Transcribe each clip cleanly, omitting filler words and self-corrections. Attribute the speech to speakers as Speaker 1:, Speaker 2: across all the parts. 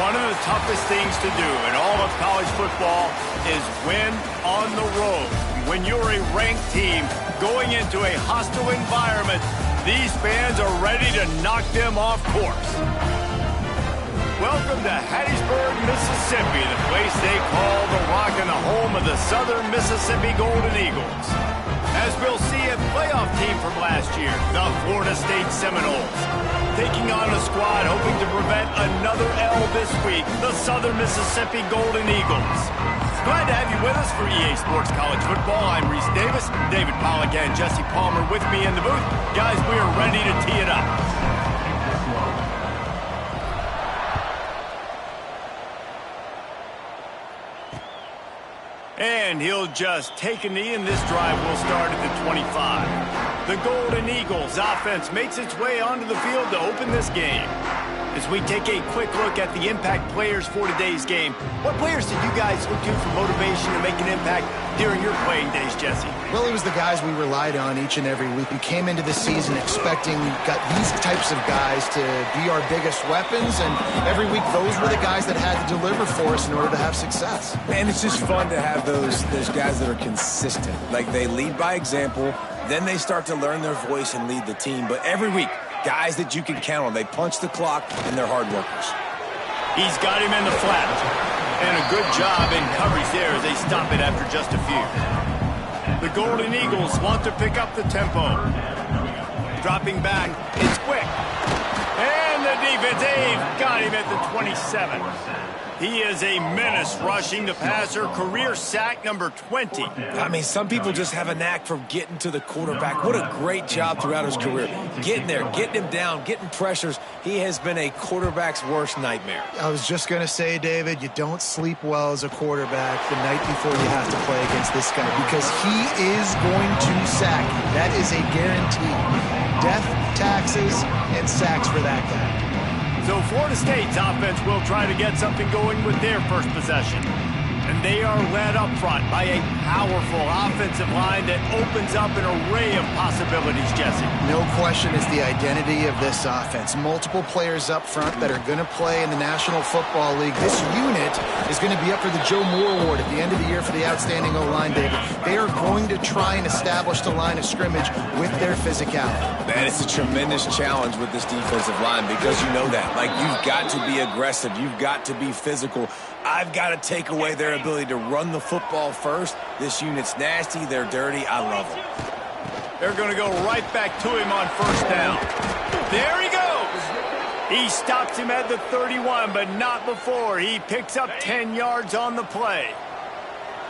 Speaker 1: One of the toughest things to do in all of college football is win on the road. When you're a ranked team going into a hostile environment, these fans are ready to knock them off course. Welcome to Hattiesburg, Mississippi, the place they call the Rock and the home of the Southern Mississippi Golden Eagles. As we'll see a playoff team from last year, the Florida State Seminoles, taking on a squad hoping to prevent another L this week, the Southern Mississippi Golden Eagles. Glad to have you with us for EA Sports College Football. I'm Reese Davis, David Pollack and Jesse Palmer with me in the booth. Guys, we are ready to tee it up. And he'll just take a knee, and this drive will start at the 25. The Golden Eagles offense makes its way onto the field to open this game. As we take a quick look at the impact players for today's game, what players did you guys look to for motivation to make an impact during your playing days, Jesse?
Speaker 2: Well, it was the guys we relied on each and every week. We came into the season expecting we've got these types of guys to be our biggest weapons, and every week those were the guys that had to deliver for us in order to have success.
Speaker 3: And it's just fun to have those guys that are consistent. Like, they lead by example, then they start to learn their voice and lead the team. But every week, guys that you can count on. They punch the clock, and they're hard workers.
Speaker 1: He's got him in the flat. And a good job in coverage there as they stop it after just a few. The Golden Eagles want to pick up the tempo. Dropping back, it's quick. And the defense, they've got him at the 27. He is a menace rushing the passer, career sack number 20.
Speaker 3: I mean, some people just have a knack for getting to the quarterback. What a great job throughout his career. Getting there, getting him down, getting pressures. He has been a quarterback's worst nightmare.
Speaker 2: I was just going to say, David, you don't sleep well as a quarterback the night before you have to play against this guy because he is going to sack you. That is a guarantee. Death, taxes, and sacks for that guy.
Speaker 1: So Florida State's offense will try to get something going with their first possession. And they are led up front by a powerful offensive line that opens up an array of possibilities, Jesse.
Speaker 2: No question is the identity of this offense. Multiple players up front that are going to play in the National Football League. This unit is going to be up for the Joe Moore Award at the end of the year for the outstanding O-line, David. They are going to try and establish the line of scrimmage with their physicality.
Speaker 3: Man, it's a tremendous challenge with this defensive line because you know that. Like, you've got to be aggressive. You've got to be physical. I've got to take away their ability to run the football first. This unit's nasty. They're dirty. I love them.
Speaker 1: They're going to go right back to him on first down. There he goes. He stops him at the 31, but not before. He picks up 10 yards on the play.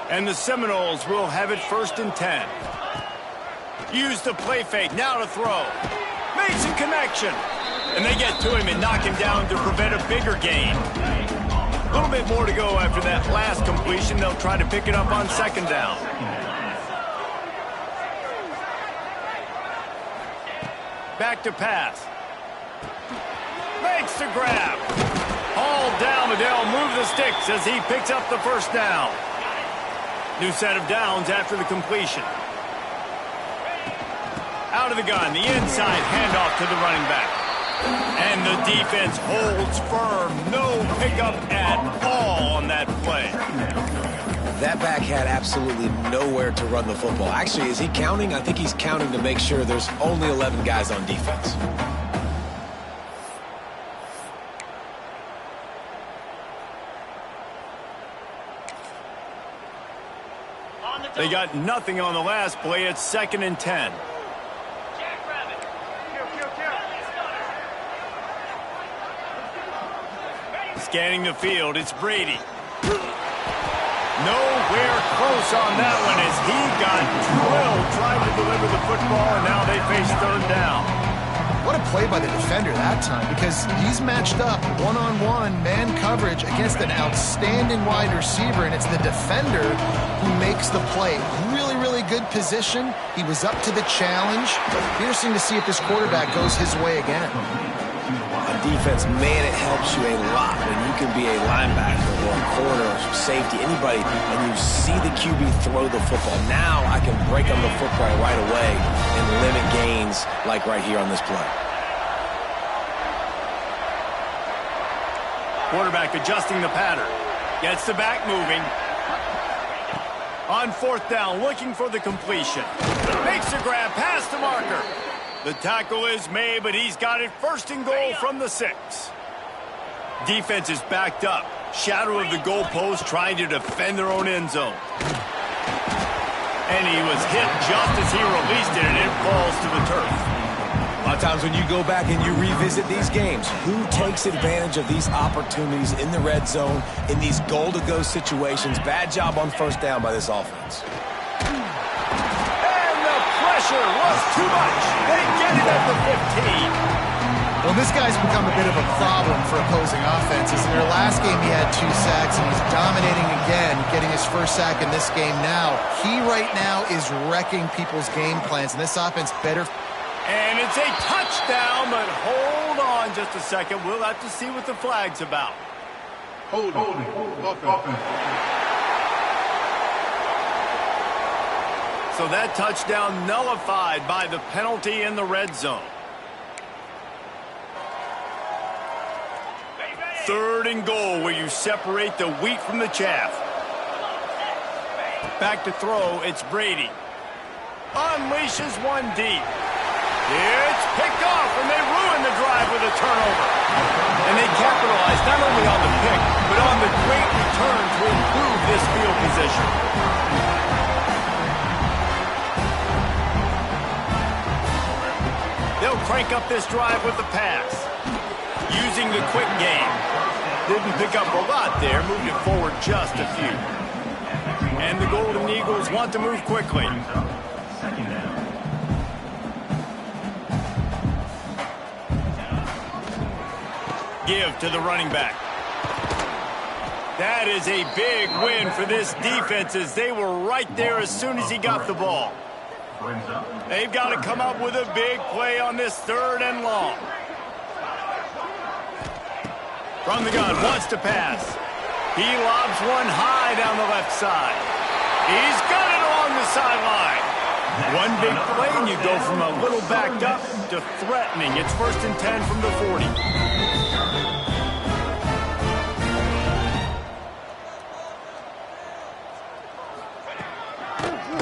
Speaker 1: And the Seminoles will have it 1st and 10. Use the play fake. Now to throw. Made some connection. And they get to him and knock him down to prevent a bigger gain. A little bit more to go after that last completion. They'll try to pick it up on 2nd down. Back to pass. Makes the grab. Hauled down. Adele moves the sticks as he picks up the 1st down. New set of downs after the completion. Out of the gun. The inside handoff to the running back. And the defense holds firm. No pickup at all on that play.
Speaker 3: That back had absolutely nowhere to run the football. Actually, is he counting? I think he's counting to make sure there's only 11 guys on defense.
Speaker 1: They got nothing on the last play. It's 2nd and 10. Scanning the field, it's Brady. Nowhere close on that one as he got drilled trying to deliver the football, and now they face 3rd down.
Speaker 2: What a play by the defender that time because he's matched up one-on-one man coverage against an outstanding wide receiver, and it's the defender who makes the play. Really, really good position. He was up to the challenge. Interesting to see if this quarterback goes his way again.
Speaker 3: On defense, man, it helps you a lot when you can be a linebacker or a corner or safety, anybody, and you see the QB throw the football. Now I can break on the football right away and limit gains like right here on this play.
Speaker 1: Quarterback adjusting the pattern. Gets the back moving. On fourth down, looking for the completion. Makes a grab past the marker. The tackle is made, but he's got it first and goal from the 6. Defense is backed up. Shadow of the goalpost trying to defend their own end zone. And he was hit just as he released it, and it falls to the turf.
Speaker 3: A lot of times when you go back and you revisit these games, who takes advantage of these opportunities in the red zone, in these goal-to-go situations? Bad job on first down by this offense.
Speaker 1: And the pressure was too much. They get it at the 15.
Speaker 2: Well, this guy's become a bit of a problem for opposing offenses. In their last game, he had 2 sacks, and he's dominating again, getting his first sack in this game now. He right now is wrecking people's game plans, and this offense better.
Speaker 1: And it's a touchdown, but hold on just a second. We'll have to see what the flag's about.
Speaker 4: Hold offense.
Speaker 1: So that touchdown nullified by the penalty in the red zone. 3rd and goal, where you separate the wheat from the chaff. Back to throw, it's Brady. Unleashes one deep. It's picked off, and they ruin the drive with a turnover. And they capitalize not only on the pick, but on the great return to improve this field position. They'll crank up this drive with the pass. Using the quick game. Didn't pick up a lot there, moved it forward just a few. And the Golden Eagles want to move quickly. Give to the running back. That is a big win for this defense, as they were right there as soon as he got the ball. They've got to come up with a big play on this 3rd and long. From the gun, wants to pass. He lobs one high down the left side. He's got it along the sideline. One big play, and you go from a little backed up to threatening. It's 1st and 10 from the 40.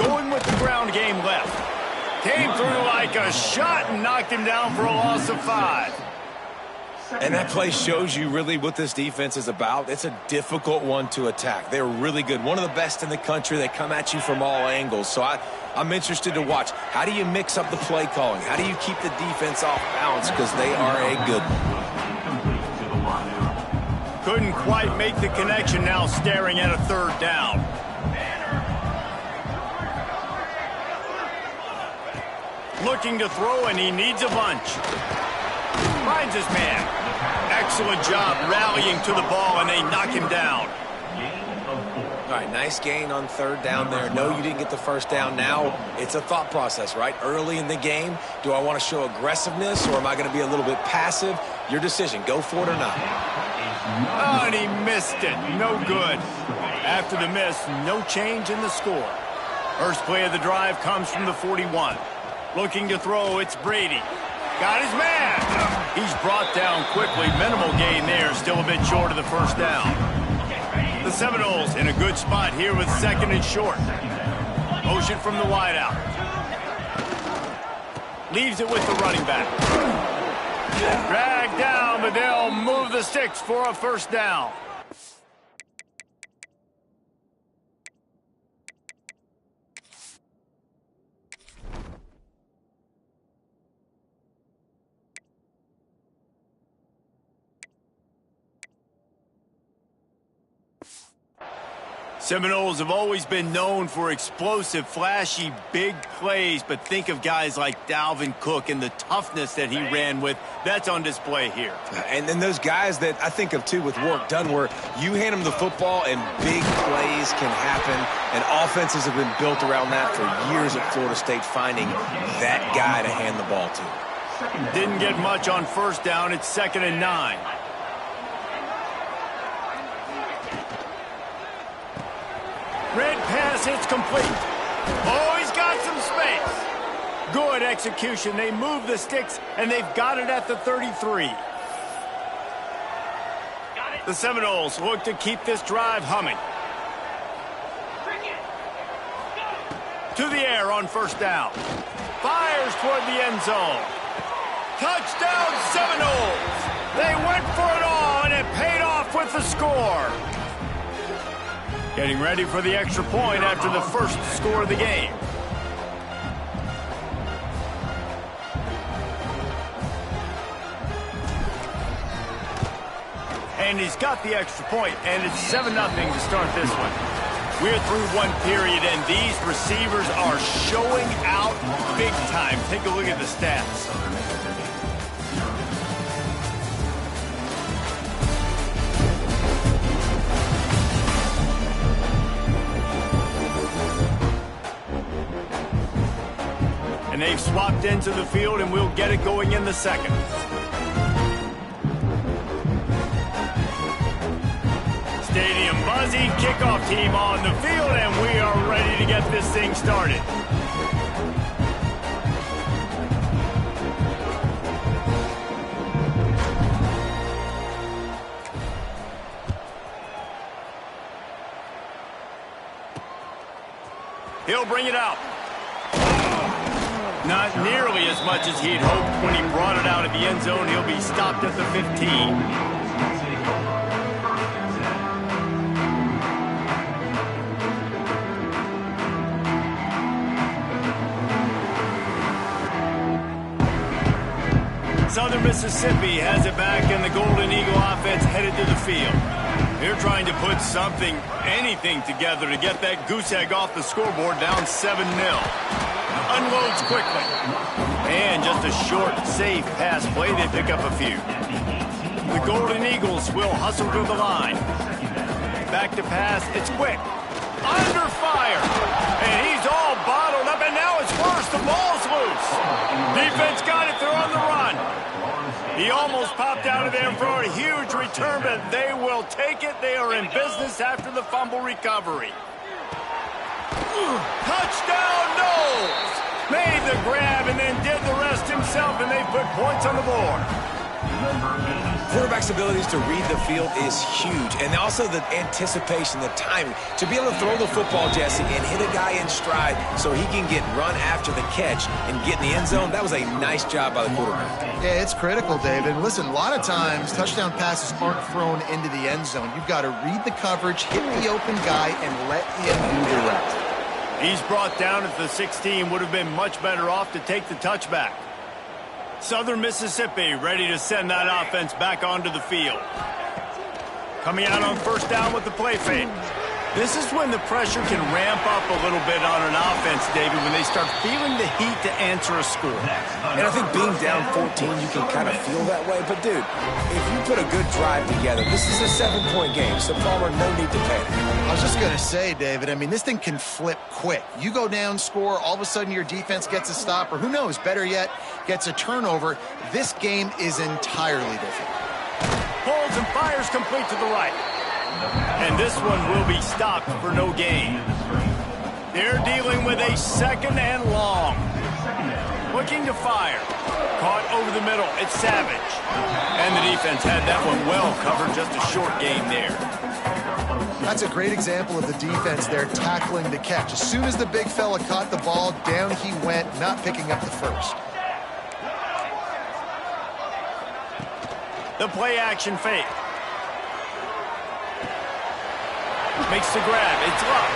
Speaker 1: Going with the ground game left. Came through like a shot and knocked him down for a loss of 5.
Speaker 3: And that play shows you really what this defense is about. It's a difficult one to attack. They're really good. One of the best in the country. They come at you from all angles. So I'm interested to watch. How do you mix up the play calling? How do you keep the defense off balance? Because they are a good one.
Speaker 1: Couldn't quite make the connection, now staring at a 3rd down. Looking to throw, and he needs a bunch. Finds his man. Excellent job rallying to the ball, and they knock him down.
Speaker 3: All right, nice gain on 3rd down there. No, you didn't get the first down. Now it's a thought process, right? Early in the game, do I want to show aggressiveness, or am I going to be a little bit passive? Your decision. Go for it or not.
Speaker 1: Oh, and he missed it. No good. After the miss, no change in the score. First play of the drive comes from the 41. Looking to throw, it's Brady. Got his man. He's brought down quickly. Minimal gain there. Still a bit short of the first down. The Seminoles in a good spot here with 2nd and short. Motion from the wideout. Leaves it with the running back. Dragged down, but they'll move the sticks for a first down. Seminoles have always been known for explosive, flashy, big plays, but think of guys like Dalvin Cook and the toughness that he ran with. That's on display here.
Speaker 3: And then those guys that I think of, too, with work done, where you hand them the football and big plays can happen, and offenses have been built around that for years at Florida State, finding that guy to hand the ball to.
Speaker 1: Didn't get much on first down. It's 2nd and 9. Red pass, it's complete. Oh, he's got some space. Good execution. They move the sticks, and they've got it at the 33. The Seminoles look to keep this drive humming. To the air on first down. Fires toward the end zone. Touchdown Seminoles! They went for it all, and it paid off with the score. Getting ready for the extra point after the first score of the game. And he's got the extra point, and it's 7-0 to start this one. We're through one period, and these receivers are showing out big time. Take a look at the stats. And they've swapped into the field, and we'll get it going in the second. Stadium buzzing, kickoff team on the field, and we are ready to get this thing started. He'll bring it out. Not nearly as much as he'd hoped when he brought it out of the end zone. He'll be stopped at the 15. Southern Mississippi has it back, and the Golden Eagle offense headed to the field. They're trying to put something, anything together to get that goose egg off the scoreboard, down 7-0. Unloads quickly. And just a short, safe pass play. They pick up a few. The Golden Eagles will hustle to the line. Back to pass. It's quick. Under fire. And he's all bottled up, and now it's worse. The ball's loose. Defense got it. They're on the run. He almost popped out of there for a huge return, but they will take it. They are in business after the fumble recovery. Touchdown, Knowles! Made the grab and then did the rest himself, and they put points on the board.
Speaker 3: Quarterback's abilities to read the field is huge, and also the anticipation, the timing. To be able to throw the football, Jesse, and hit a guy in stride so he can get run after the catch and get in the end zone, that was a nice job by the quarterback.
Speaker 2: Yeah, it's critical, David. Listen, a lot of times touchdown passes aren't thrown into the end zone. You've got to read the coverage, hit the open guy, and let him do the rest.
Speaker 1: He's brought down at the 16. Would have been much better off to take the touchback. Southern Mississippi ready to send that offense back onto the field. Coming out on first down with the play fake. This is when the pressure can ramp up a little bit on an offense, David, when they start feeling the heat to answer a score.
Speaker 3: And I think being down 14, you can kind of feel that way. But, dude, if you put a good drive together, this is a 7-point game, so Palmer, no need to panic.
Speaker 2: I was just going to say, David, I mean, this thing can flip quick. You go down, score, all of a sudden your defense gets a stop, or who knows, better yet, gets a turnover. This game is entirely different.
Speaker 1: Pulls and fires complete to the right. And this one will be stopped for no gain. They're dealing with a second and long. Looking to fire. Caught over the middle. It's Savage. And the defense had that one well covered. Just a short gain there.
Speaker 2: That's a great example of the defense there tackling the catch. As soon as the big fella caught the ball, down he went, not picking up the first.
Speaker 1: The play action fake. Makes the grab. It's up.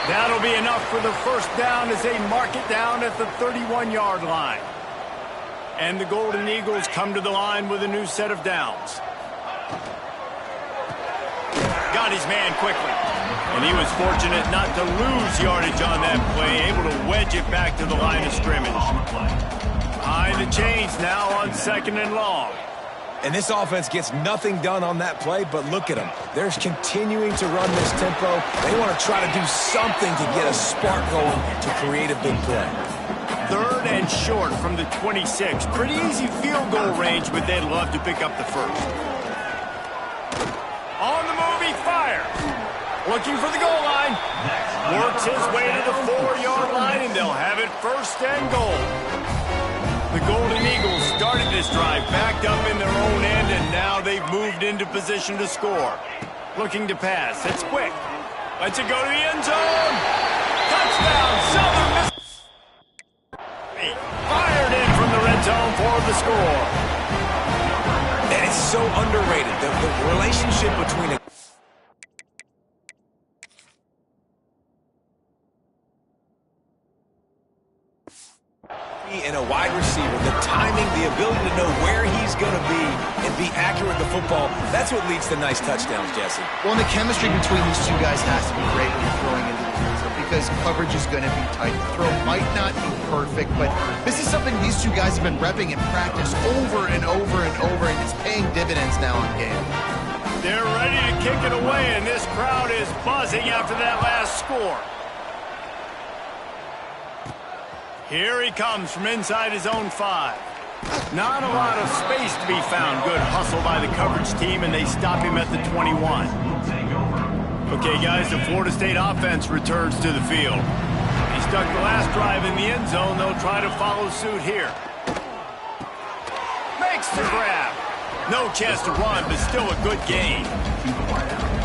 Speaker 1: That'll be enough for the first down as they mark it down at the 31-yard line. And the Golden Eagles come to the line with a new set of downs. Got his man quickly. And he was fortunate not to lose yardage on that play, able to wedge it back to the line of scrimmage. Behind the chains now on second and long.
Speaker 3: And this offense gets nothing done on that play, but look at them. They're continuing to run this tempo. They want to try to do something to get a spark going to create a big play.
Speaker 1: Third and short from the 26. Pretty easy field goal range, but they'd love to pick up the first. On the move, he fires. Looking for the goal line. Works his way to the 4-yard line, and they'll have it first and goal. The Golden Eagles started this drive backed up in their own end, and now they've moved into position to score. Looking to pass. It's quick. Lets it go to the end zone. Touchdown, Southern Miss. Fired in from the red zone for the score.
Speaker 3: And it's so underrated. The relationship between and a wide receiver, the timing, the ability to know where he's going to be and be accurate with the football, that's what leads to nice touchdowns, Jesse.
Speaker 2: Well, and the chemistry between these two guys has to be great when you're throwing into the end zone because coverage is going to be tight. The throw might not be perfect, but this is something these two guys have been repping in practice over and over and over, and it's paying dividends now on game.
Speaker 1: They're ready to kick it away, and this crowd is buzzing after that last score. Here he comes from inside his own 5. Not a lot of space to be found. Good hustle by the coverage team, and they stop him at the 21. Okay, guys, the Florida State offense returns to the field. He stuck the last drive in the end zone. They'll try to follow suit here. Makes the grab. No chance to run, but still a good gain.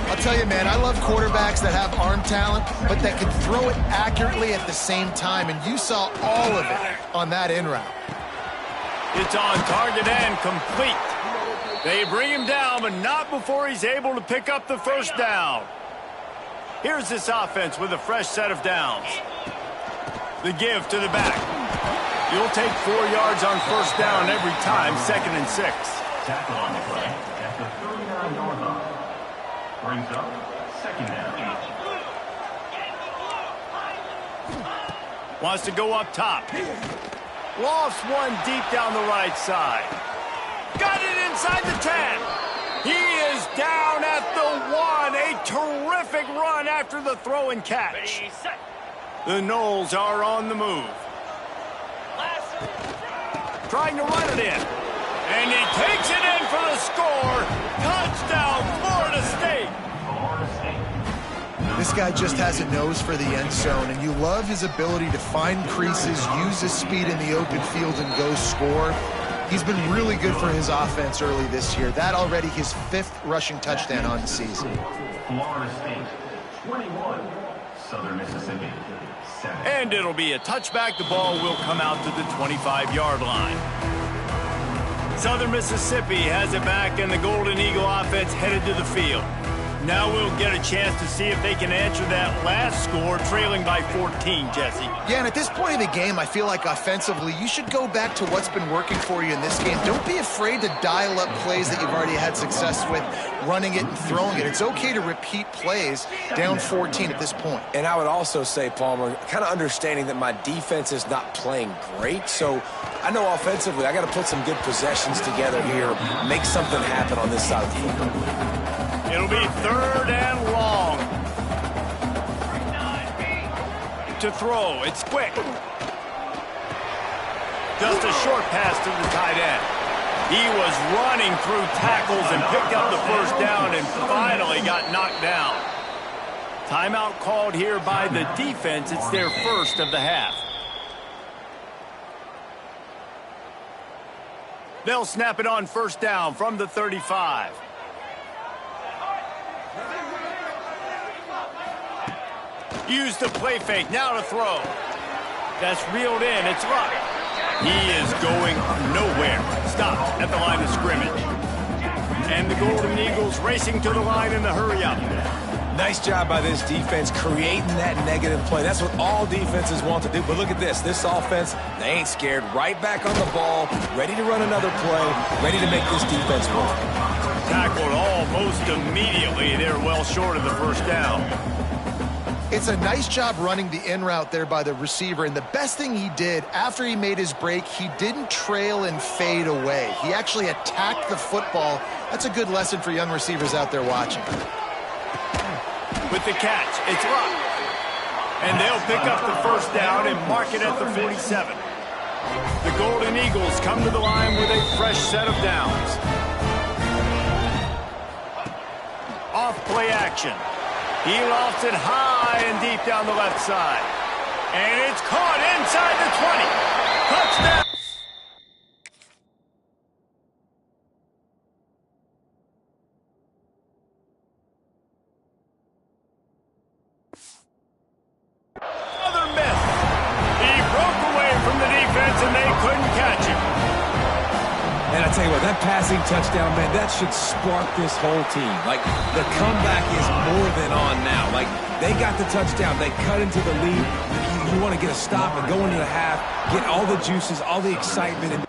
Speaker 2: I'll tell you, man, I love quarterbacks that have arm talent, but that can throw it accurately at the same time, and you saw all of it on that in route.
Speaker 1: It's on target and complete. They bring him down, but not before he's able to pick up the first down. Here's this offense with a fresh set of downs. The give to the back. You'll take 4 yards on first down every time, 2nd and 6.
Speaker 5: Tackle on the play at the 39-yard line. Brings up 2nd down.
Speaker 1: Wants to go up top. Lofts one deep down the right side. Got it inside the 10. He is down at the 1. A terrific run after the throw and catch. The Noles are on the move. Trying to run it in. And he takes it in for the score. Touchdown, Florida State.
Speaker 2: This guy just has a nose for the end zone, and you love his ability to find creases, use his speed in the open field, and go score. He's been really good for his offense early this year. That already his 5th rushing touchdown on the season.
Speaker 5: Florida State, 21. Southern Mississippi, 7.
Speaker 1: And it'll be a touchback. The ball will come out to the 25-yard line. Southern Mississippi has it back, and the Golden Eagle offense headed to the field. Now we'll get a chance to see if they can answer that last score, trailing by 14, Jesse.
Speaker 2: Yeah, and at this point in the game, I feel like offensively, you should go back to what's been working for you in this game. Don't be afraid to dial up plays that you've already had success with, running it and throwing it. It's okay to repeat plays down 14 at this point.
Speaker 3: And I would also say, Palmer, kind of understanding that my defense is not playing great, so I know offensively I got to put some good possessions together here, make something happen on this side of the football.
Speaker 1: It'll be 3rd and long. To throw, it's quick. Just a short pass to the tight end. He was running through tackles and picked up the first down and finally got knocked down. Timeout called here by the defense. It's their first of the half. They'll snap it on first down from the 35. Use the play fake, now to throw. That's reeled in, it's Luck. He is going nowhere. Stopped at the line of scrimmage. And the Golden Eagles racing to the line in the hurry up.
Speaker 3: Nice job by this defense creating that negative play. That's what all defenses want to do. But look at this. This offense, they ain't scared. Right back on the ball, ready to run another play, ready to make this defense work.
Speaker 1: Tackled almost immediately. They're well short of the first down.
Speaker 2: It's a nice job running the in route there by the receiver, and the best thing he did after he made his break, he didn't trail and fade away. He actually attacked the football. That's a good lesson for young receivers out there watching.
Speaker 1: With the catch, it's Luck. And they'll pick up the first down and mark it at the 47. The Golden Eagles come to the line with a fresh set of downs. Off play action. He lofts it high and deep down the left side. And it's caught inside the 20. Touchdown. yards, and they couldn't catch him.
Speaker 3: And I tell you what, that passing touchdown, man, that should spark this whole team. Like, the comeback is more than on now. Like, they got the touchdown. They cut into the lead. You want to get a stop and go into the half, get all the juices, all the excitement. And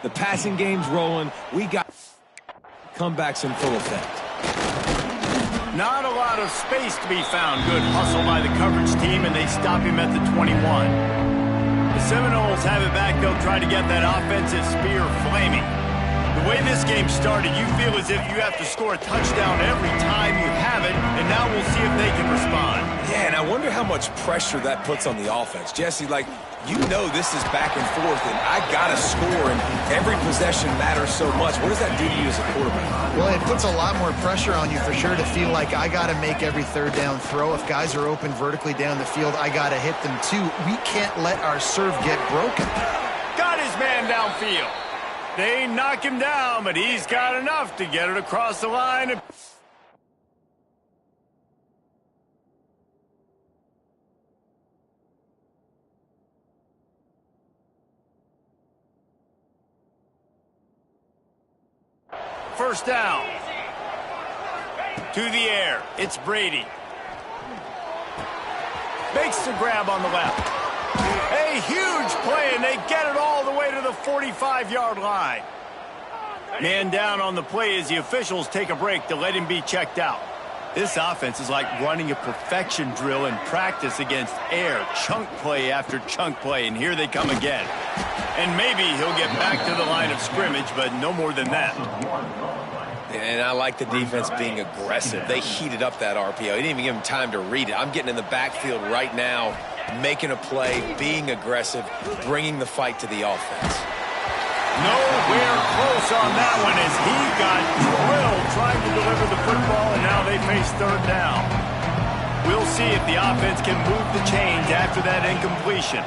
Speaker 3: the passing game's rolling. We got comebacks in full effect.
Speaker 1: Not a lot of space to be found. Good hustle by the coverage team, and they stop him at the 21. The Seminoles have it back. They'll try to get that offensive spear flaming. The way this game started, you feel as if you have to score a touchdown every time you have it, and now we'll see if they can respond.
Speaker 3: Yeah, and I wonder how much pressure that puts on the offense. Jesse, like, you know this is back and forth, and I got to score, and every possession matters so much. What does that do to you as a quarterback?
Speaker 2: Well, it puts a lot more pressure on you for sure to feel like I got to make every third down throw. If guys are open vertically down the field, I got to hit them too. We can't let our serve get broken.
Speaker 1: Got his man downfield. They knock him down, but he's got enough to get it across the line. First down. To the air. It's Brady. Makes the grab on the left. A huge play, and they get it all the way to the 45-yard line. Man down on the play as the officials take a break to let him be checked out. This offense is like running a perfection drill in practice against air. Chunk play after chunk play, and here they come again. And maybe he'll get back to the line of scrimmage, but no more than that.
Speaker 3: And I like the defense being aggressive. They heated up that RPO. They didn't even give him time to read it. I'm getting in the backfield right now, making a play, being aggressive, bringing the fight to the offense.
Speaker 1: Nowhere close on that one as he got drilled trying to deliver the football, and now they face third down. We'll see if the offense can move the chains after that incompletion.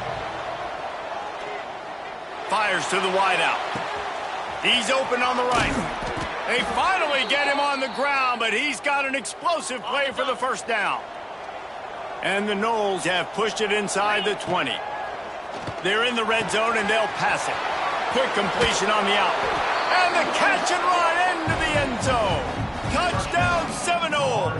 Speaker 1: Fires to the wideout. He's open on the right. They finally get him on the ground, but he's got an explosive play for the first down. And the Noles have pushed it inside the 20. They're in the red zone, and they'll pass it. Quick completion on the out. And the catch and run into the end zone. Touchdown, Seminoles.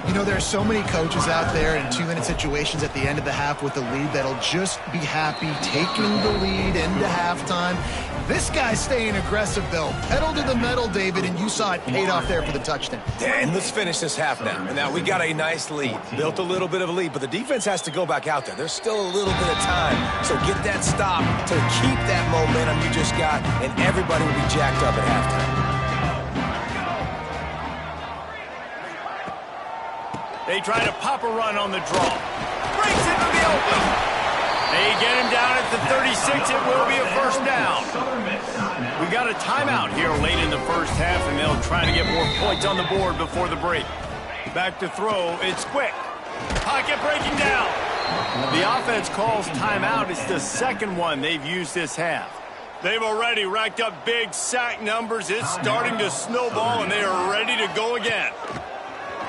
Speaker 2: You know, there are so many coaches out there in 2-minute situations at the end of the half with the lead that'll just be happy taking the lead into halftime. This guy's staying aggressive, though. Pedal to the metal, David, and you saw it paid off there for the touchdown.
Speaker 3: Yeah, and let's finish this half now. Now, we got a nice lead. Built a little bit of a lead, but the defense has to go back out there. There's still a little bit of time. So get that stop to keep that momentum you just got, and everybody will be jacked up at halftime.
Speaker 1: They try to pop a run on the draw. Breaks into the open. They get him down at the 36. It will be a first down. We got a timeout here late in the first half, and they'll try to get more points on the board before the break. Back to throw. It's quick. Pocket breaking down. The offense calls timeout. It's the second one they've used this half. They've already racked up big sack numbers. It's starting to snowball, and they are ready to go again.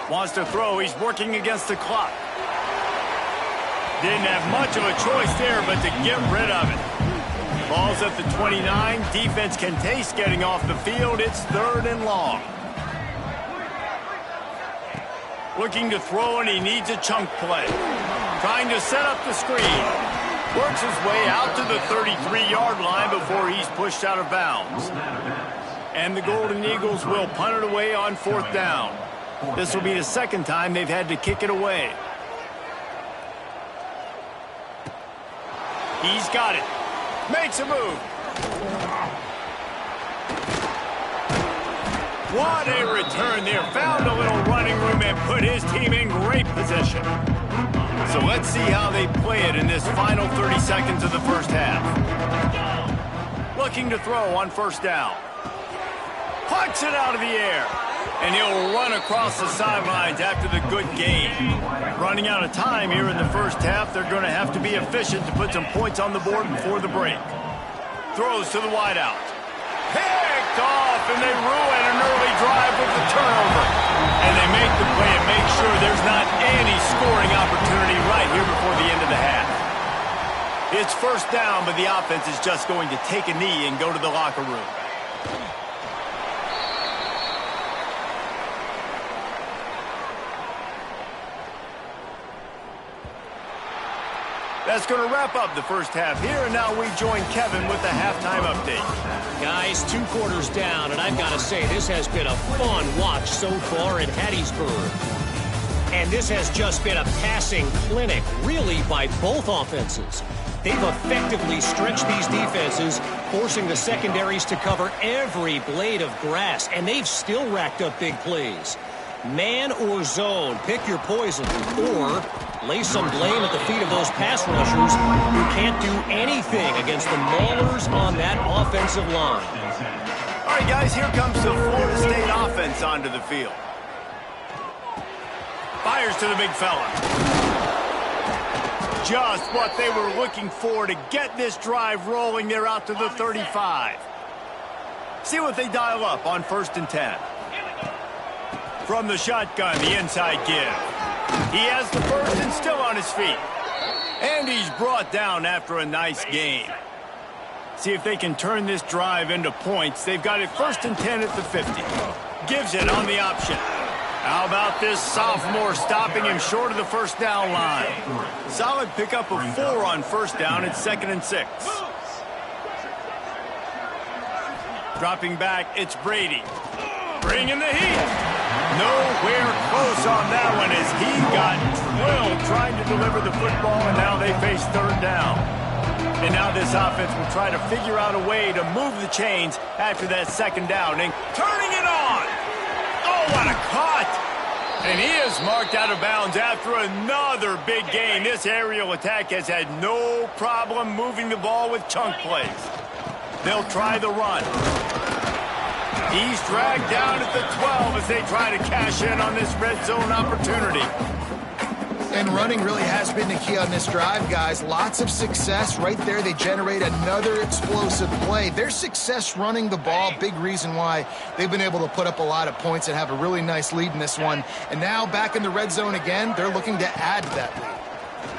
Speaker 1: Wants to throw. He's working against the clock. Didn't have much of a choice there but to get rid of it. Ball's at the 29. Defense can taste getting off the field. It's third and long. Looking to throw, and he needs a chunk play. Trying to set up the screen. Works his way out to the 33-yard line before he's pushed out of bounds. And the Golden Eagles will punt it away on fourth down. This will be the second time they've had to kick it away. He's got it. Makes a move. What a return there. Found a little running room and put his team in great position. So let's see how they play it in this final 30 seconds of the first half. Looking to throw on first down. Pucks it out of the air. And he'll run across the sidelines after the good gain. Running out of time here in the first half. They're going to have to be efficient to put some points on the board before the break. Throws to the wideout. Picked off, and they ruin an early drive with the turnover. And they make the play and make sure there's not any scoring opportunity right here before the end of the half. It's first down, but the offense is just going to take a knee and go to the locker room. That's going to wrap up the first half here, and now we join Kevin with the halftime update.
Speaker 6: Guys, 2 quarters down, and I've got to say, this has been a fun watch so far in Hattiesburg. And this has just been a passing clinic, really, by both offenses. They've effectively stretched these defenses, forcing the secondaries to cover every blade of grass, and they've still racked up big plays. Man or zone, pick your poison, or lay some blame at the feet of those pass rushers who can't do anything against the maulers on that offensive line.
Speaker 1: All right, guys, here comes the Florida State offense onto the field. Fires to the big fella. Just what they were looking for to get this drive rolling. They're out to the 35. See what they dial up on 1st and 10. From the shotgun, the inside give. He has the first and still on his feet. And he's brought down after a nice game. See if they can turn this drive into points. They've got it 1st and 10 at the 50. Gives it on the option. How about this sophomore stopping him short of the first down line? Solid pickup of 4 on first down at 2nd and 6. Dropping back, it's Brady. Bringing the heat. Nowhere close on that one as he got drilled trying to deliver the football, and now they face 3rd down. And now this offense will try to figure out a way to move the chains after that 2nd down. And turning it on! Oh, what a cut! And he is marked out of bounds after another big gain. This aerial attack has had no problem moving the ball with chunk plays. They'll try the run. He's dragged down at the 12 as they try to cash in on this red zone opportunity.
Speaker 2: And running really has been the key on this drive, guys. Lots of success right there. They generate another explosive play. Their success running the ball, big reason why they've been able to put up a lot of points and have a really nice lead in this one. And now back in the red zone again, they're looking to add to that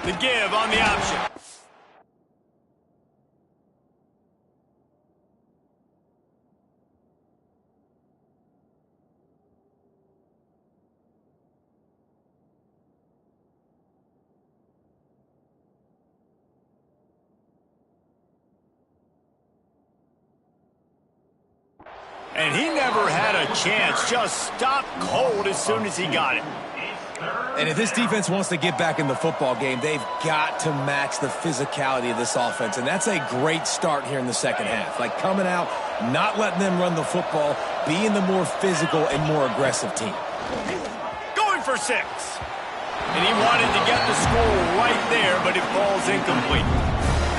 Speaker 2: lead.
Speaker 1: The give on the option. And he never had a chance. Just stopped cold as soon as he got it.
Speaker 3: And if this defense wants to get back in the football game, they've got to match the physicality of this offense. And that's a great start here in the second half. Like coming out, not letting them run the football, being the more physical and more aggressive team.
Speaker 1: Going for 6. And he wanted to get the score right there, but it falls incomplete.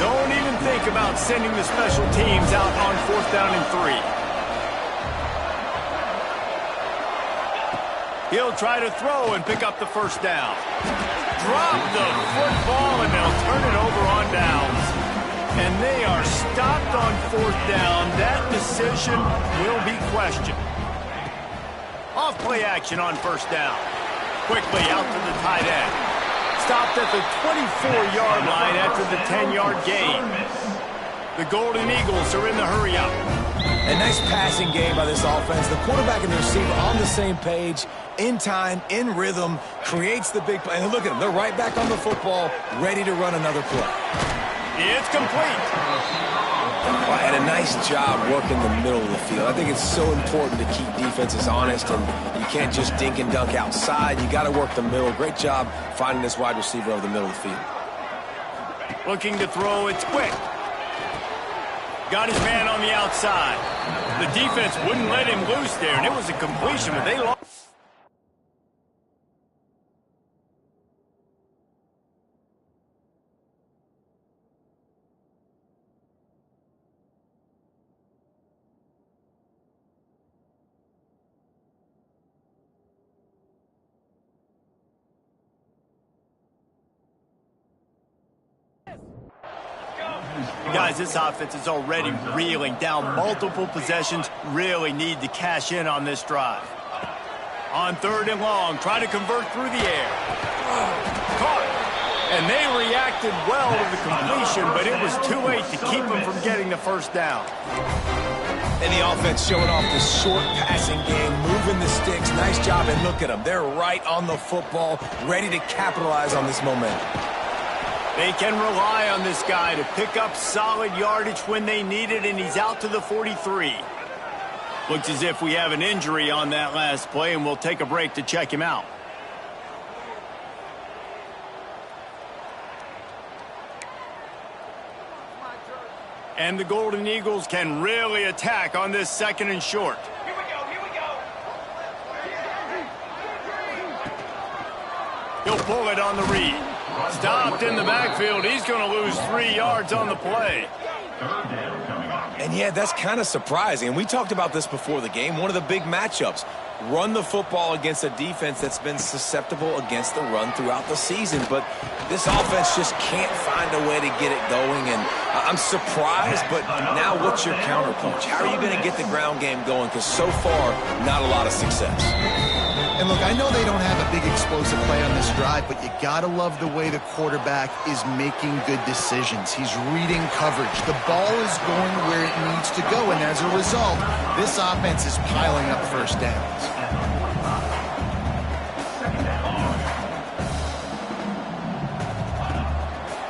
Speaker 1: Don't even think about sending the special teams out on 4th down and 3. He'll try to throw and pick up the first down. Drop the football, and they'll turn it over on downs. And they are stopped on 4th down. That decision will be questioned. Off play action on first down. Quickly out to the tight end. Stopped at the 24-yard line after the 10-yard gain. The Golden Eagles are in the hurry-up.
Speaker 3: A nice passing game by this offense. The quarterback and the receiver on the same page, in time, in rhythm, creates the big play. And look at them. They're right back on the football, ready to run another play.
Speaker 1: It's complete.
Speaker 3: Well, and a nice job working the middle of the field. I think it's so important to keep defenses honest, and you can't just dink and dunk outside. You got to work the middle. Great job finding this wide receiver over the middle of the field.
Speaker 1: Looking to throw, it's quick. Got his man on the outside. The defense wouldn't let him loose there, and it was a completion, but they lost. Guys, this offense is already reeling down multiple possessions. Really need to cash in on this drive. On 3rd and long, trying to convert through the air. Caught. And they reacted well to the completion, but it was too late to keep them from getting the first down.
Speaker 3: And the offense showing off the short passing game, moving the sticks. Nice job, and look at them. They're right on the football, ready to capitalize on this momentum.
Speaker 1: They can rely on this guy to pick up solid yardage when they need it, and he's out to the 43. Looks as if we have an injury on that last play, and we'll take a break to check him out. And the Golden Eagles can really attack on this 2nd and short.
Speaker 5: Here we go.
Speaker 1: He'll pull it on the read. Stopped in the backfield. He's going to lose 3 yards on the play.
Speaker 3: And yeah, that's kind of surprising. And we talked about this before the game. One of the big matchups. Run the football against a defense that's been susceptible against the run throughout the season. But this offense just can't find a way to get it going. And I'm surprised, but now what's your counterpunch? How are you going to get the ground game going? Because so far, not a lot of success.
Speaker 2: And look, I know they don't have a big explosive play on this drive, but you gotta love the way the quarterback is making good decisions. He's reading coverage. The ball is going where it needs to go, and as a result, this offense is piling up first downs.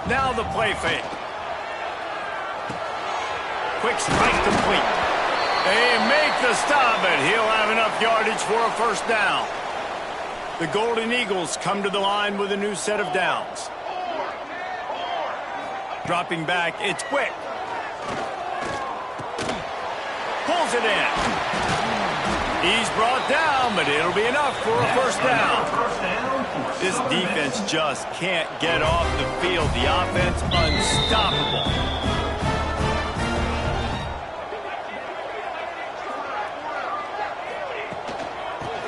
Speaker 1: Now the play fake. Quick strike complete. They make the stop, but he'll have enough yardage for a first down. The Golden Eagles come to the line with a new set of downs. Dropping back, it's quick. Pulls it in. He's brought down, but it'll be enough for a first down. This defense just can't get off the field. The offense unstoppable.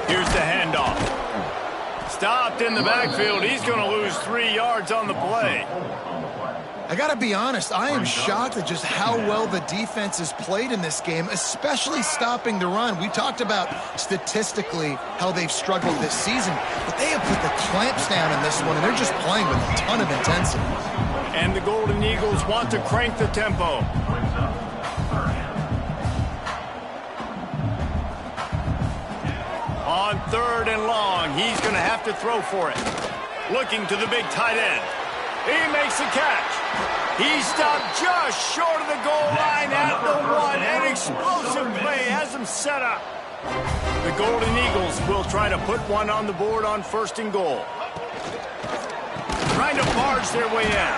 Speaker 1: Here's the handoff. Stopped in the backfield. He's going to lose 3 yards on the play.
Speaker 2: I gotta be honest, I am shocked at just how well the defense has played in this game, especially stopping the run. We talked about statistically how they've struggled this season, but they have put the clamps down in this one, and they're just playing with a ton of intensity.
Speaker 1: And the Golden Eagles want to crank the tempo. On 3rd and long, he's going to have to throw for it. Looking to the big tight end. He makes a catch. He stopped just short of the goal line at the 1. An explosive play has him set up. The Golden Eagles will try to put one on the board on 1st and goal. Trying to barge their way in.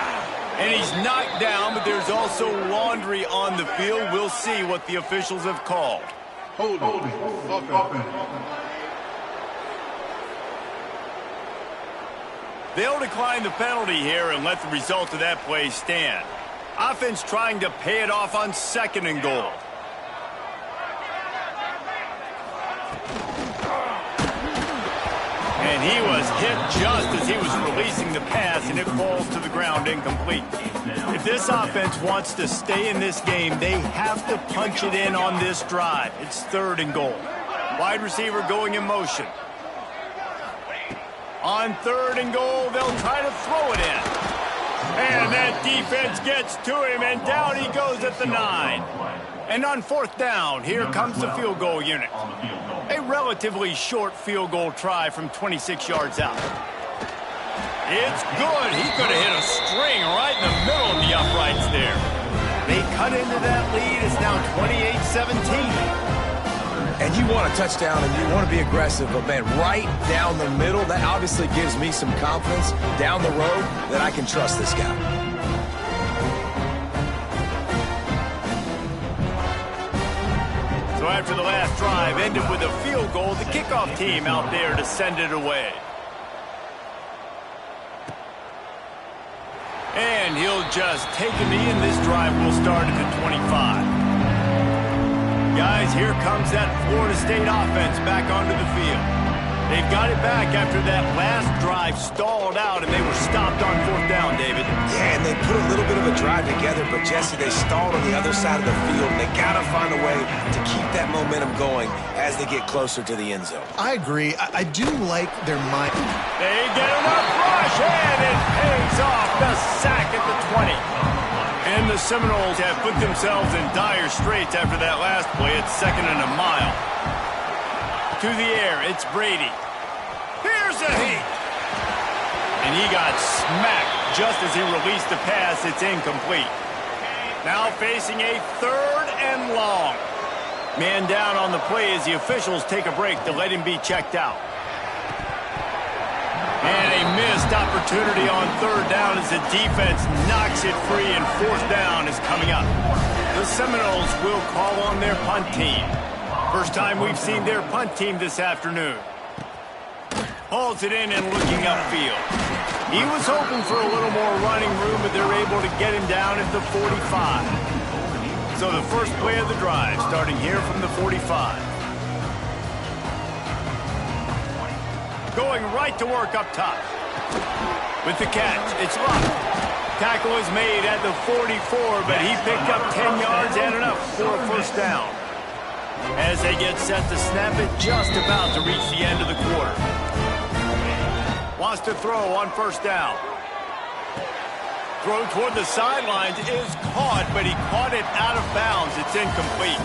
Speaker 1: And he's knocked down, but there's also laundry on the field. We'll see what the officials have called.
Speaker 4: Holding. Offense.
Speaker 1: They'll decline the penalty here and let the result of that play stand. Offense trying to pay it off on 2nd and goal. And he was hit just as he was releasing the pass, and it falls to the ground incomplete. If this offense wants to stay in this game, they have to punch it in on this drive. It's 3rd and goal. Wide receiver going in motion. On 3rd and goal, they'll try to throw it in. And that defense gets to him, and down he goes at the 9. And on 4th down, here comes the field goal unit. A relatively short field goal try from 26 yards out. It's good. He could have hit a string right in the middle of the uprights there. They cut into that lead. It's now 28-17.
Speaker 3: And you want a touchdown and you want to be aggressive, but man, right down the middle, that obviously gives me some confidence down the road that I can trust this guy.
Speaker 1: So after the last drive ended with a field goal, the kickoff team out there to send it away. And he'll just take a knee, and this drive will start at the 25. Guys, here comes that Florida State offense back onto the field. They've got it back after that last drive stalled out, and they were stopped on fourth down, David.
Speaker 3: Yeah, and they put a little bit of a drive together, but, Jesse, they stalled on the other side of the field, and they got to find a way to keep that momentum going as they get closer to the end zone.
Speaker 2: I agree. I do like their mind.
Speaker 1: They get enough rush, and it pays off. The sack at the 20. And the Seminoles have put themselves in dire straits after that last play. It's 2nd and a mile. To the air, it's Brady. Here's a heat. And he got smacked just as he released the pass. It's incomplete. Now facing a 3rd and long. Man down on the play as the officials take a break to let him be checked out. And a missed opportunity on 3rd down as the defense knocks it free, and 4th down is coming up. The Seminoles will call on their punt team. First time we've seen their punt team this afternoon. Hauls it in and looking upfield. He was hoping for a little more running room, but they're able to get him down at the 45. So the first play of the drive starting here from the 45. Going right to work up top. With the catch, it's Luck. Tackle is made at the 44, but he picked up 10 yards and enough for a first down. As they get set to snap it, just about to reach the end of the quarter. Wants to throw on first down. Throw toward the sidelines is caught, but he caught it out of bounds. It's incomplete.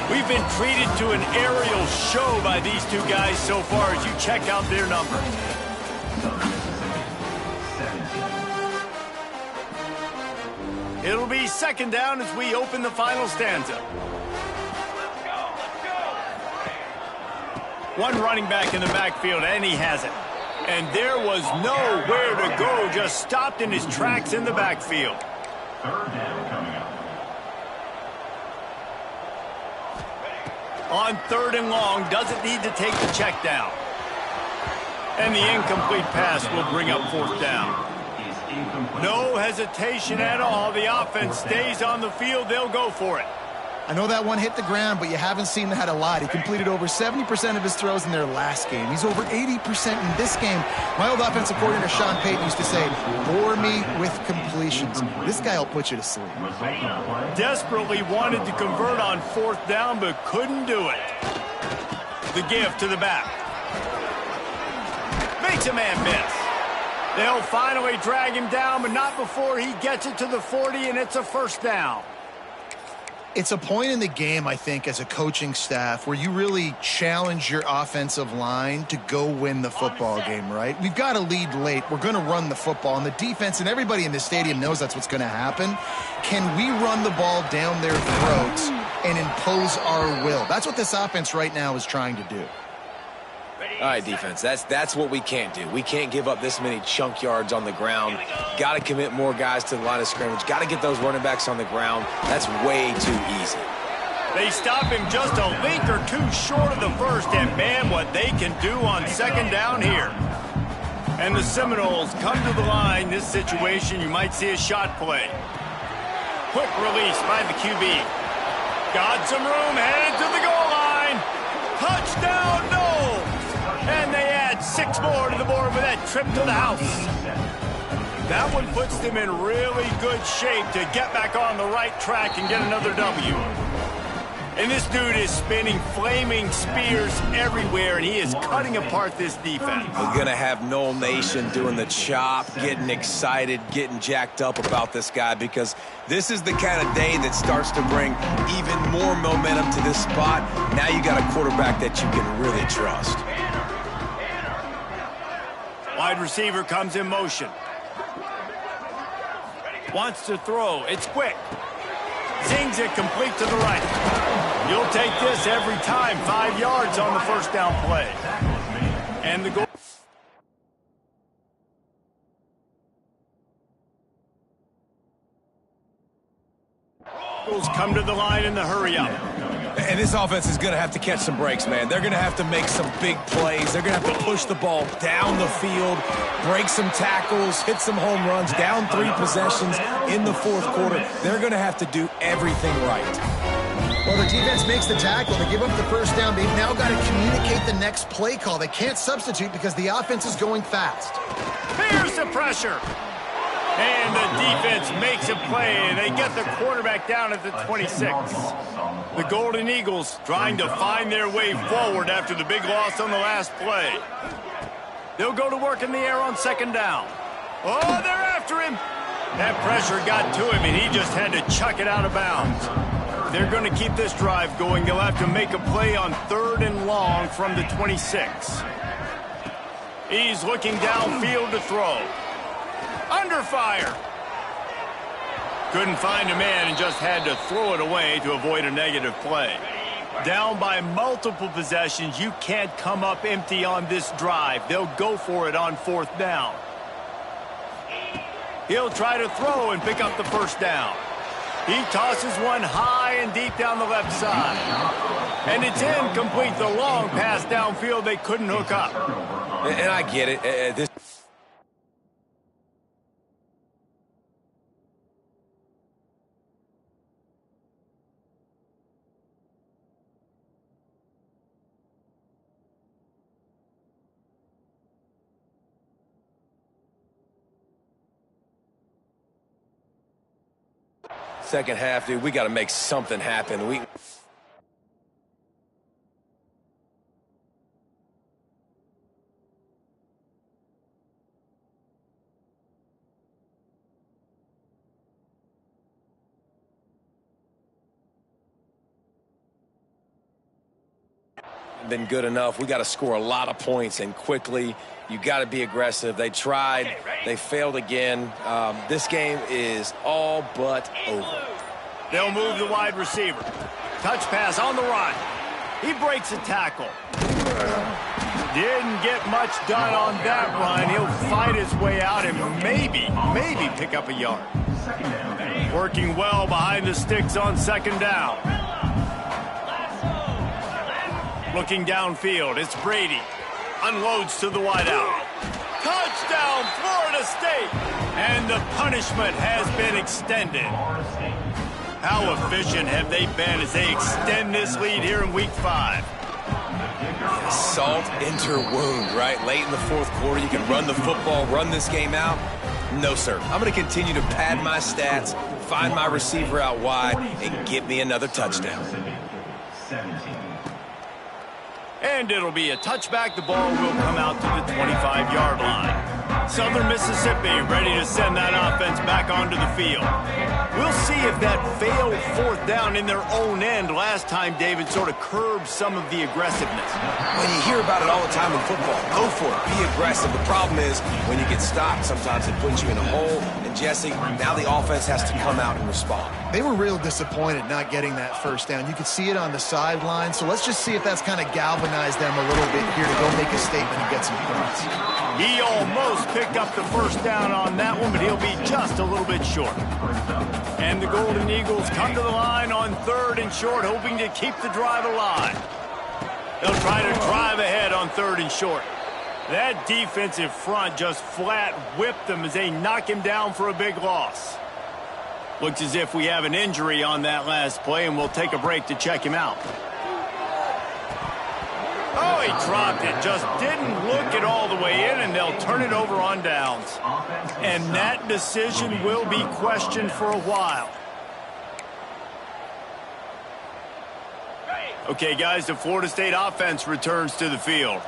Speaker 1: We've been treated to an aerial show by these two guys so far as you check out their numbers. It'll be 2nd down as we open the final stanza. One running back in the backfield, and he has it. And there was nowhere to go, just stopped in his tracks in the backfield.
Speaker 5: 3rd down coming up.
Speaker 1: On 3rd and long, doesn't need to take the check down. And the incomplete pass will bring up 4th down. No hesitation at all. The offense stays on the field. They'll go for it.
Speaker 2: I know that one hit the ground, but you haven't seen that a lot. He completed over 70% of his throws in their last game. He's over 80% in this game. My old offensive coordinator, Sean Payton, used to say, bore me with completions. This guy will put you to sleep.
Speaker 1: Desperately wanted to convert on 4th down, but couldn't do it. The give to the back. Makes a man miss. They'll finally drag him down, but not before he gets it to the 40, and it's a first down.
Speaker 2: It's a point in the game, I think, as a coaching staff where you really challenge your offensive line to go win the football game, right? We've got to lead late. We're going to run the football. And the defense and everybody in this stadium knows that's what's going to happen. Can we run the ball down their throats and impose our will? That's what this offense right now is trying to do.
Speaker 3: All right, defense, that's what we can't do. We can't give up this many chunk yards on the ground. Got to commit more guys to the line of scrimmage. Got to get those running backs on the ground. That's way too easy.
Speaker 1: They stop him just a link or two short of the first, and man, what they can do on 2nd down here. And the Seminoles come to the line. This situation, you might see a shot play. Quick release by the QB. Got some room, headed to the goal line. Touchdown, no! And they add 6 more to the board with that trip to the house. That one puts them in really good shape to get back on the right track and get another W. And this dude is spinning flaming spears everywhere, and he is cutting apart this defense.
Speaker 3: We're going to have Noel Nation doing the chop, getting excited, getting jacked up about this guy, because this is the kind of day that starts to bring even more momentum to this spot. Now you got a quarterback that you can really trust.
Speaker 1: Wide receiver comes in motion. Wants to throw. It's quick. Zings it complete to the right. You'll take this every time. 5 yards on the first down play. And the goal. Come to the line in the hurry up.
Speaker 3: And this offense is going to have to catch some breaks, man. They're going to have to make some big plays. They're going to have to push the ball down the field, break some tackles, hit some home runs, down 3 possessions in the fourth quarter. They're going to have to do everything right.
Speaker 2: Well, the defense makes the tackle. They give up the first down. They've now got to communicate the next play call. They can't substitute because the offense is going fast.
Speaker 1: Here's the pressure. And the defense makes a play, and they get the quarterback down at the 26. The Golden Eagles trying to find their way forward after the big loss on the last play. They'll go to work in the air on second down. Oh, they're after him. That pressure got to him, and he just had to chuck it out of bounds. They're going to keep this drive going. They'll have to make a play on 3rd and long from the 26. He's looking downfield to throw. Under fire. Couldn't find a man and just had to throw it away to avoid a negative play. Down by multiple possessions, you can't come up empty on this drive. They'll go for it on 4th down. He'll try to throw and pick up the first down. He tosses one high and deep down the left side. And it's incomplete. The long pass downfield they couldn't hook up.
Speaker 3: And I get it. This second half, dude, we got to make something happen. Been good enough. We got to score a lot of points and quickly. You got to be aggressive. They tried. They failed again. This game is all but over.
Speaker 1: They'll move the wide receiver. Touch pass on the run. He breaks a tackle. Didn't get much done on that run. He'll fight his way out and maybe pick up a yard. Working well behind the sticks on second down. Looking downfield, it's Brady. Unloads to the wideout. Touchdown, Florida State! And the punishment has been extended. How efficient have they been as they extend this lead here in Week 5?
Speaker 3: Salt into wound, right? Late in the fourth quarter, you can run the football, run this game out. No, sir. I'm going to continue to pad my stats, find my receiver out wide, and get me another touchdown.
Speaker 1: And it'll be a touchback. The ball will come out to the 25-yard line. Southern Mississippi ready to send that offense back onto the field. We'll see if that failed 4th down in their own end last time, David, sort of curbed some of the aggressiveness.
Speaker 3: When you hear about it all the time in football, go for it. Be aggressive. The problem is when you get stopped, sometimes it puts you in a hole. And, Jesse, now the offense has to come out and respond.
Speaker 2: They were real disappointed not getting that first down. You could see it on the sideline. So let's just see if that's kind of galvanized them a little bit here to go make a statement and get some points.
Speaker 1: He almost picked up the first down on that one, but he'll be just a little bit short. And the Golden Eagles come to the line on 3rd and short, hoping to keep the drive alive. They'll try to drive ahead on 3rd and short. That defensive front just flat whipped them as they knock him down for a big loss. Looks as if we have an injury on that last play, and we'll take a break to check him out. Oh, he dropped it. Just didn't look it all the way in, and they'll turn it over on downs. And that decision will be questioned for a while. Okay, guys, the Florida State offense returns to the field.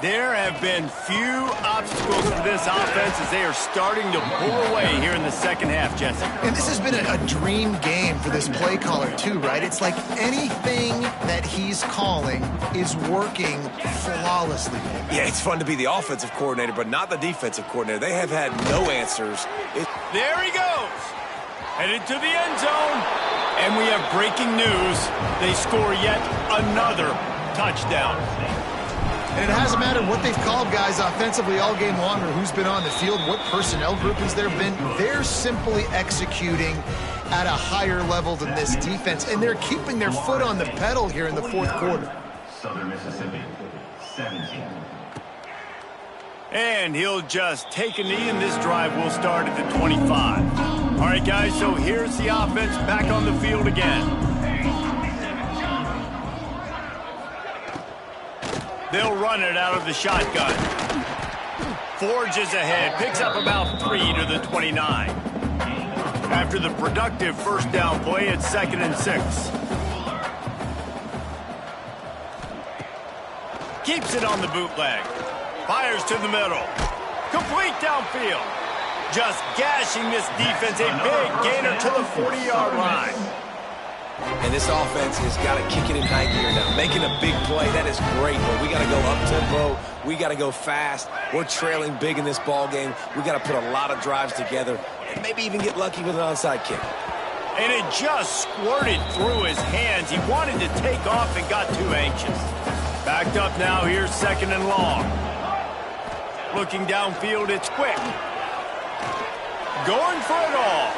Speaker 1: There have been few obstacles for this offense as they are starting to pull away here in the second half, Jesse.
Speaker 2: And this has been a dream game for this play caller, too, right? It's like anything that he's calling is working flawlessly.
Speaker 3: Yeah, it's fun to be the offensive coordinator, but not the defensive coordinator. They have had no answers.
Speaker 1: There he goes. Headed to the end zone. And we have breaking news. They score yet another touchdown.
Speaker 2: And it hasn't mattered what they've called guys offensively all game long or who's been on the field, what personnel group has there been. They're simply executing at a higher level than this defense, and they're keeping their foot on the pedal here in the fourth quarter.
Speaker 5: Southern Mississippi, 17.
Speaker 1: And he'll just take a knee, and this drive will start at the 25. All right, guys, so here's the offense back on the field again. They'll run it out of the shotgun. Forges ahead, picks up about 3 to the 29. After the productive first down play, it's 2nd and 6. Keeps it on the bootleg. Fires to the middle. Complete downfield. Just gashing this defense. A big gainer to the 40-yard line.
Speaker 3: And this offense has got to kick it in high gear now. Making a big play, that is great, but we got to go up-tempo. We got to go fast. We're trailing big in this ball game. We got to put a lot of drives together and maybe even get lucky with an onside kick.
Speaker 1: And it just squirted through his hands. He wanted to take off and got too anxious. Backed up now, here's 2nd and long. Looking downfield, it's quick. Going for it all.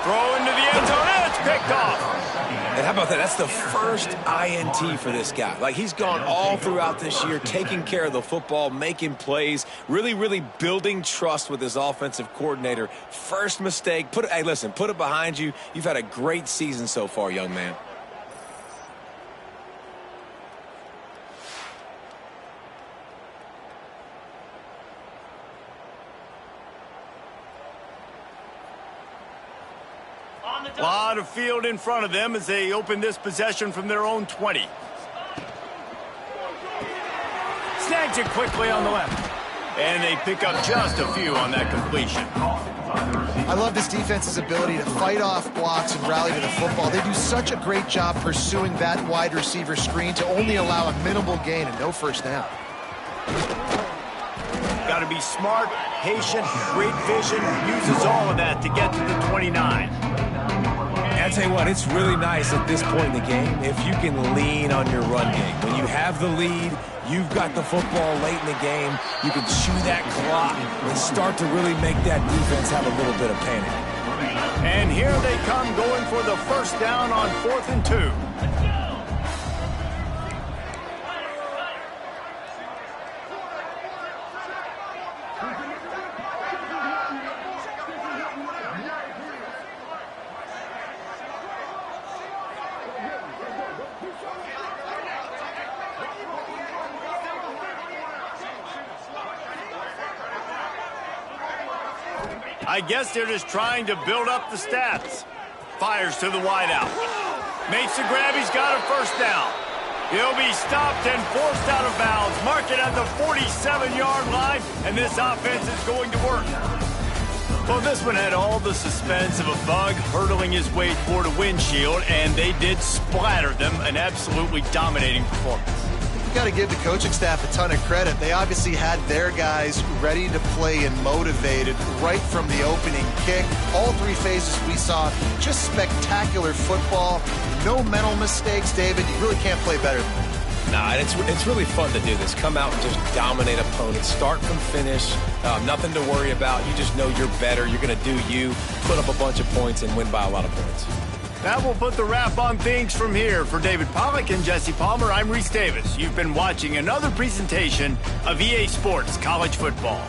Speaker 1: Throw into the end zone, and it's picked off.
Speaker 3: And how about that? That's the first INT for this guy. Like, he's gone all throughout this year, taking care of the football, making plays, really, really building trust with his offensive coordinator. First mistake. Hey, listen, put it behind you. You've had a great season so far, young man.
Speaker 1: A lot of field in front of them as they open this possession from their own 20. Snags it quickly on the left. And they pick up just a few on that completion.
Speaker 2: I love this defense's ability to fight off blocks and rally to the football. They do such a great job pursuing that wide receiver screen to only allow a minimal gain and no first down.
Speaker 1: Got to be smart, patient, great vision, uses all of that to get to the 29.
Speaker 3: I tell you what, it's really nice at this point in the game if you can lean on your run game. When you have the lead, you've got the football late in the game, you can chew that clock and start to really make that defense have a little bit of panic.
Speaker 1: And here they come going for the first down on 4th and 2. I guess they're just trying to build up the stats. Fires to the wideout. Makes the grab. He's got a first down. He'll be stopped and forced out of bounds. Mark it at the 47-yard line, and this offense is going to work. Well, this one had all the suspense of a bug hurtling his way toward a windshield, and they did splatter them. An absolutely dominating performance.
Speaker 2: You got to give the coaching staff a ton of credit. They obviously had their guys ready to play and motivated right from the opening kick. All 3 phases we saw, just spectacular football. No mental mistakes, David. You really can't play better than that.
Speaker 3: Nah, it's really fun to do this. Come out and just dominate opponents. Start from finish. Nothing to worry about. You just know you're better. You're going to do you. Put up a bunch of points and win by a lot of points.
Speaker 1: That will put the wrap on things from here. For David Pollack and Jesse Palmer, I'm Reese Davis. You've been watching another presentation of EA Sports College Football.